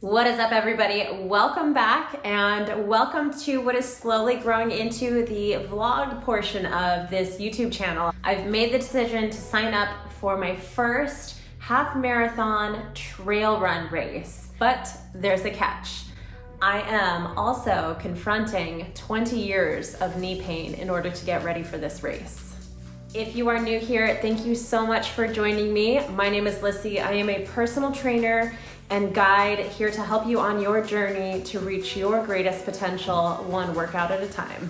What is up, everybody? Welcome back and welcome to what is slowly growing into the vlog portion of this YouTube channel. I've made the decision to sign up for my first half marathon trail run race, but there's a catch. I am also confronting 20 years of knee pain in order to get ready for this race. If you are new here, thank you so much for joining me. My name is Lissy. I am a personal trainer and guide here to help you on your journey to reach your greatest potential, one workout at a time.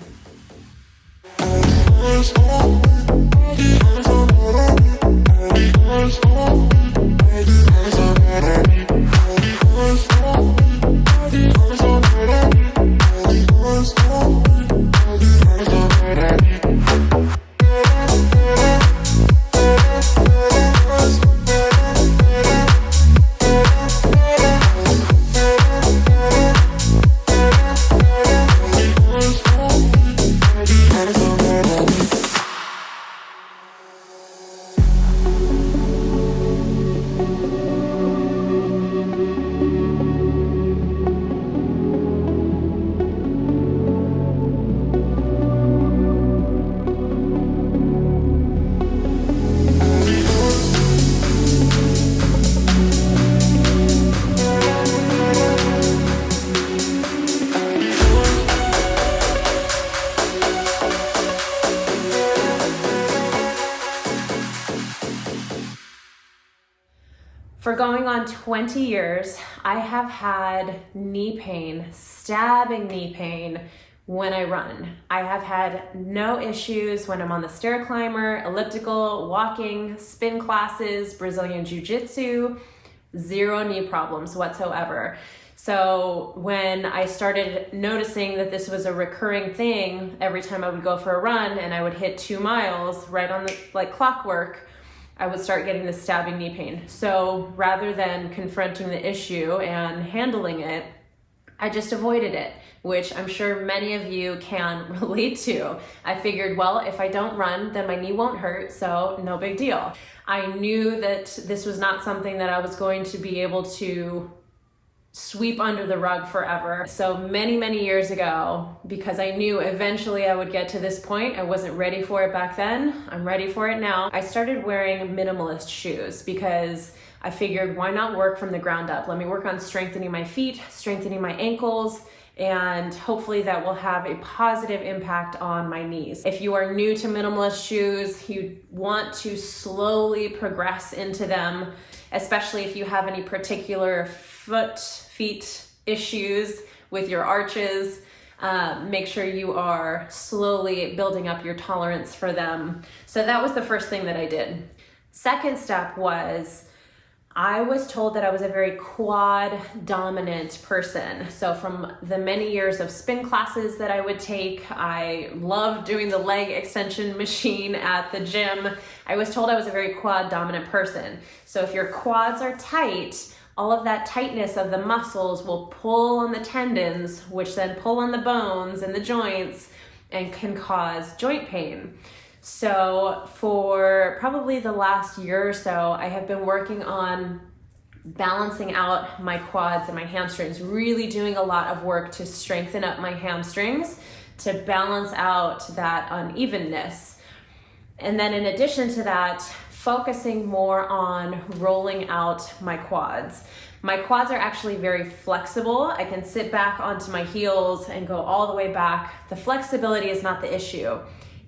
For going on 20 years, I have had knee pain, stabbing knee pain when I run. I have had no issues when I'm on the stair climber, elliptical, walking, spin classes, Brazilian Jiu-Jitsu, zero knee problems whatsoever. So when I started noticing that this was a recurring thing, every time I would go for a run and I would hit 2 miles right on the clockwork, I would start getting this stabbing knee pain. So rather than confronting the issue and handling it, I just avoided it, which I'm sure many of you can relate to. I figured, well, if I don't run, then my knee won't hurt, so no big deal. I knew that this was not something that I was going to be able to sweep under the rug forever. So many years ago, because I knew eventually I would get to this point, I wasn't ready for it back then, I'm ready for it now. I started wearing minimalist shoes because I figured, why not work from the ground up? Let me work on strengthening my feet, strengthening my ankles, and hopefully that will have a positive impact on my knees. If you are new to minimalist shoes, you want to slowly progress into them, especially if you have any particular feet issues with your arches. Make sure you are slowly building up your tolerance for them. So that was the first thing that I did. Second step was, I was told that I was a very quad dominant person. So from the many years of spin classes that I would take, I loved doing the leg extension machine at the gym. I was told I was a very quad dominant person. So if your quads are tight, all of that tightness of the muscles will pull on the tendons, which then pull on the bones and the joints and can cause joint pain. So for probably the last year or so, I have been working on balancing out my quads and my hamstrings, really doing a lot of work to strengthen up my hamstrings to balance out that unevenness. And then in addition to that, focusing more on rolling out my quads. My quads are actually very flexible. I can sit back onto my heels and go all the way back. The flexibility is not the issue.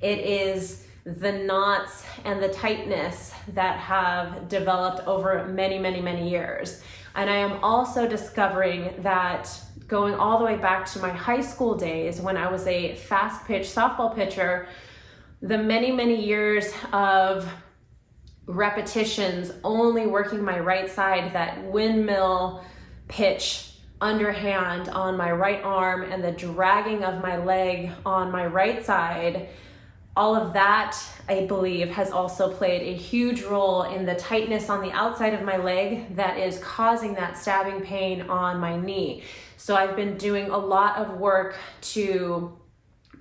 It is the knots and the tightness that have developed over many years. And I am also discovering that going all the way back to my high school days when I was a fast pitch softball pitcher, the many years of repetitions only working my right side, that windmill pitch underhand on my right arm and the dragging of my leg on my right side, all of that, I believe, has also played a huge role in the tightness on the outside of my leg that is causing that stabbing pain on my knee. So I've been doing a lot of work to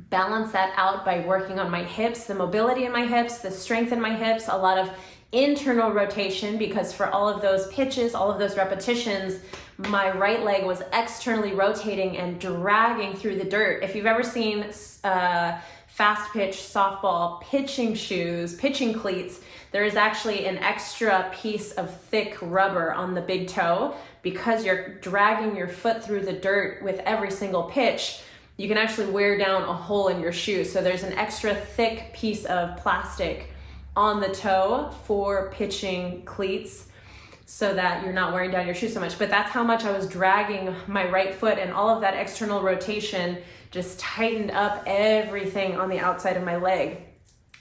balance that out by working on my hips, the mobility in my hips, the strength in my hips, a lot of internal rotation, because for all of those pitches, all of those repetitions, my right leg was externally rotating and dragging through the dirt. If you've ever seen fast pitch softball pitching shoes, pitching cleats, there is actually an extra piece of thick rubber on the big toe because you're dragging your foot through the dirt with every single pitch. You can actually wear down a hole in your shoe. So there's an extra thick piece of plastic on the toe for pitching cleats so that you're not wearing down your shoe so much. But that's how much I was dragging my right foot, and all of that external rotation just tightened up everything on the outside of my leg.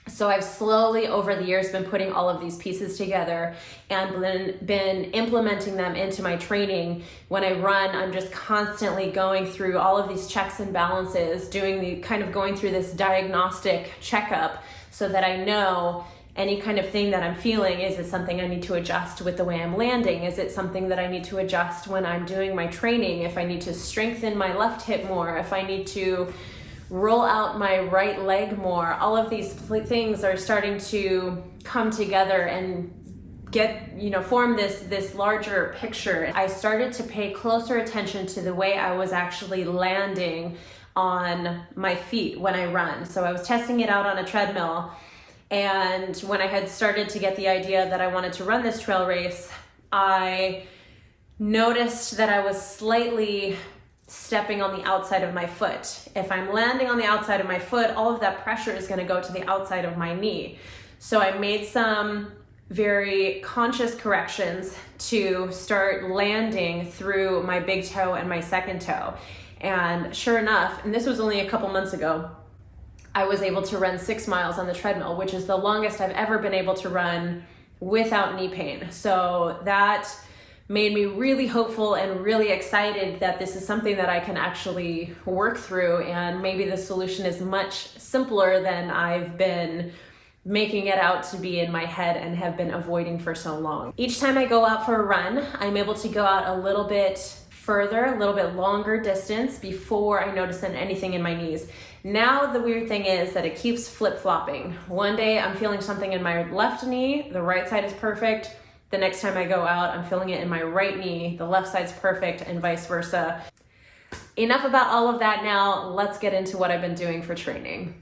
So I've slowly over the years been putting all of these pieces together and been implementing them into my training. When I run, I'm just constantly going through all of these checks and balances, going through this diagnostic checkup so that I know any kind of thing that I'm feeling. Is it something I need to adjust with the way I'm landing? Is it something that I need to adjust when I'm doing my training? If I need to strengthen my left hip more, if I need to roll out my right leg more, all of these things are starting to come together and form this larger picture. I started to pay closer attention to the way I was actually landing on my feet when I run. So I was testing it out on a treadmill, and when I had started to get the idea that I wanted to run this trail race, I noticed that I was slightly stepping on the outside of my foot. If I'm landing on the outside of my foot, all of that pressure is going to go to the outside of my knee. So I made some very conscious corrections to start landing through my big toe and my second toe. And sure enough, and this was only a couple months ago, I was able to run 6 miles on the treadmill, which is the longest I've ever been able to run without knee pain. So that made me really hopeful and really excited that this is something that I can actually work through, and maybe the solution is much simpler than I've been making it out to be in my head and have been avoiding for so long. Each time I go out for a run, I'm able to go out a little bit further, a little bit longer distance before I notice anything in my knees. Now the weird thing is that it keeps flip-flopping. One day I'm feeling something in my left knee, the right side is perfect. The next time I go out, I'm feeling it in my right knee, the left side's perfect, and vice versa. Enough about all of that now. Let's get into what I've been doing for training.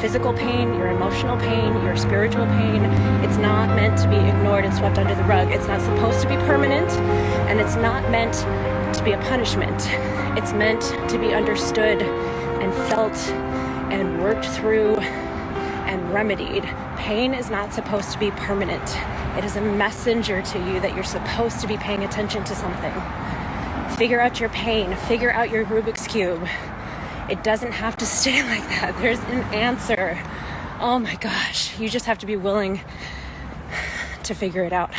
physical pain, your emotional pain, your spiritual pain. It's not meant to be ignored and swept under the rug. It's not supposed to be permanent, and it's not meant to be a punishment. It's meant to be understood and felt and worked through and remedied. Pain is not supposed to be permanent. It is a messenger to you that you're supposed to be paying attention to something. Figure out your pain. Figure out your Rubik's Cube. It doesn't have to stay like that. There's an answer. Oh my gosh. You just have to be willing to figure it out.